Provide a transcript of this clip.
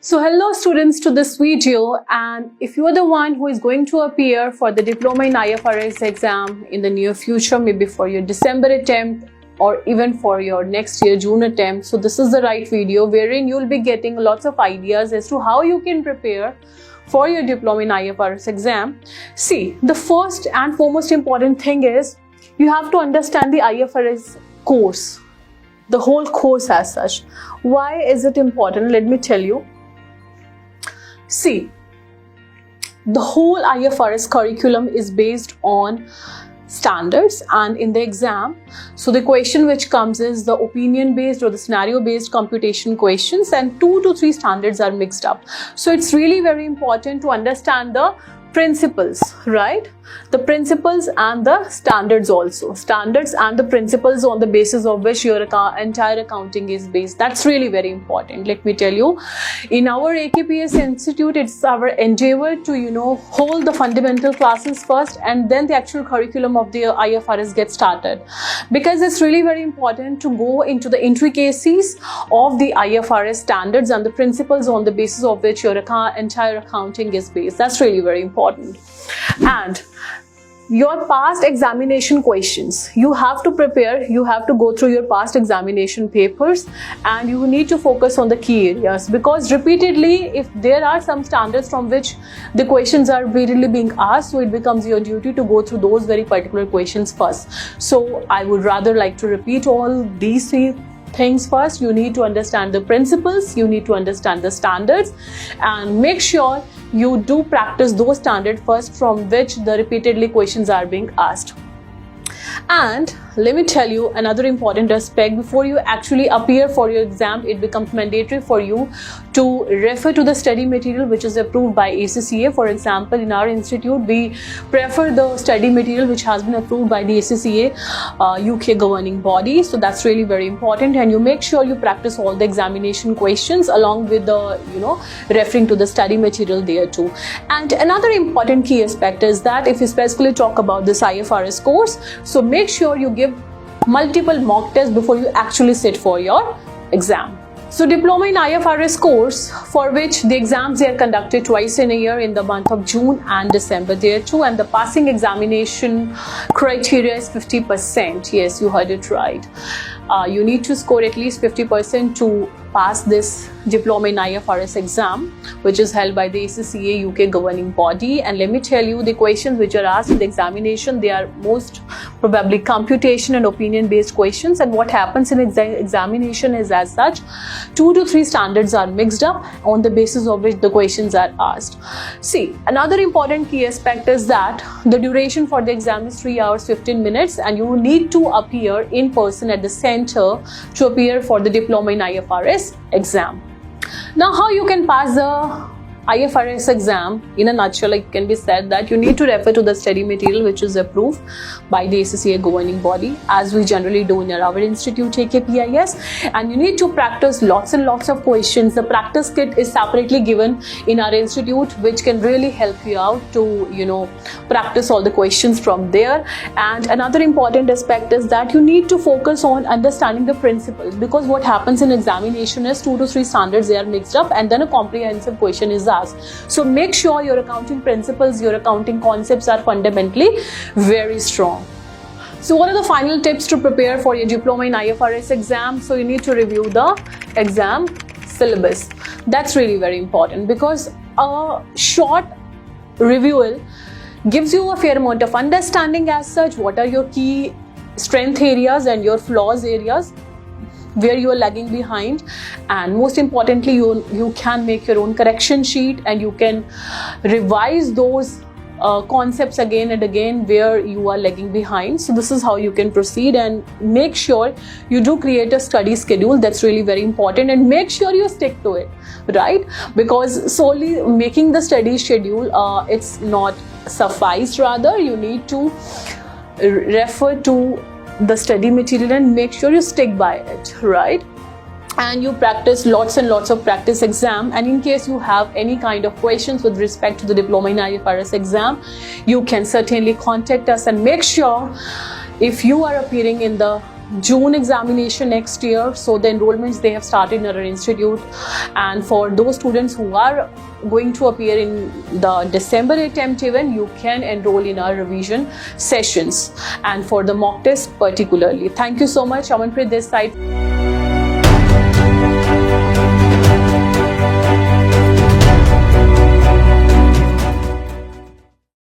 So hello students to this video, and if you are the one who is going to appear for the Diploma in IFRS exam in the near future, maybe for your December attempt or even for your next year June attempt, so this is the right video wherein you will be getting lots of ideas as to how you can prepare for your Diploma in IFRS exam. See, the first and foremost important thing is you have to understand the IFRS course, the whole course as such. Why is it important? Let me tell you. See, the whole IFRS curriculum is based on standards, and in the exam, so the question which comes is the opinion based or the scenario based computation questions, and 2 to 3 standards are mixed up. So it's really very important to understand the principles, right? The principles and the standards also. Standards and the principles on the basis of which your entire accounting is based. That's really very important. Let me tell you, in our AKPS Institute, it's our endeavor to, hold the fundamental classes first and then the actual curriculum of the IFRS gets started. Because it's really very important to go into the intricacies of the IFRS standards and the principles on the basis of which your entire accounting is based. That's really very important. And your past examination questions, you have to prepare, you have to go through your past examination papers, and you need to focus on the key areas, because repeatedly, if there are some standards from which the questions are repeatedly being asked, so it becomes your duty to go through those very particular questions first. So I would rather like to repeat all these 3 things first. You need to understand the principles, you need to understand the standards, and make sure you do practice those standards first from which the repeatedly questions are being asked. And let me tell you another important aspect. Before you actually appear for your exam, it becomes mandatory for you to refer to the study material which is approved by ACCA. For example, in our institute, we prefer the study material which has been approved by the ACCA UK governing body. So that's really very important, and you make sure you practice all the examination questions along with the referring to the study material there too. And another important key aspect is that if you specifically talk about this IFRS course, so make sure you give multiple mock tests before you actually sit for your exam. So Diploma in IFRS course, for which the exams are conducted twice in a year in the month of June and December there too, and the passing examination criteria is 50%. Yes, you heard it right. You need to score at least 50% to pass this Diploma in IFRS exam, which is held by the ACCA UK governing body. And let me tell you, the questions which are asked in the examination, they are most probably computation and opinion based questions. And what happens in examination is as such, 2 to 3 standards are mixed up on the basis of which the questions are asked. See, another important key aspect is that the duration for the exam is 3 hours 15 minutes, and you need to appear in person at the center to appear for the Diploma in IFRS exam. Now, how you can pass the IFRS exam in a nutshell, it can be said that you need to refer to the study material which is approved by the ACCA governing body, as we generally do in our institute AKPIS, and you need to practice lots and lots of questions. The practice kit is separately given in our institute, which can really help you out to practice all the questions from there. And another important aspect is that you need to focus on understanding the principles, because what happens in examination is 2 to 3 standards, they are mixed up, and then a comprehensive question is asked. So make sure your accounting principles, your accounting concepts are fundamentally very strong. So what are the final tips to prepare for your Diploma in IFRS exam? So you need to review the exam syllabus. That's really very important, because a short review gives you a fair amount of understanding as such. What are your key strength areas and your flaws areas, where you are lagging behind, and most importantly, you can make your own correction sheet and you can revise those concepts again and again where you are lagging behind. So this is how you can proceed, and make sure you do create a study schedule. That's really very important, and make sure you stick to it, right? Because solely making the study schedule, it's not suffice. Rather, you need to refer to the study material and make sure you stick by it, right? And you practice lots and lots of practice exam. And in case you have any kind of questions with respect to the Diploma in IFRS exam, you can certainly contact us, and make sure if you are appearing in the June examination next year. So the enrollments, they have started in our institute, and for those students who are going to appear in the December attempt even, you can enroll in our revision sessions and for the mock test particularly. Thank you so much. Amanpreet this side.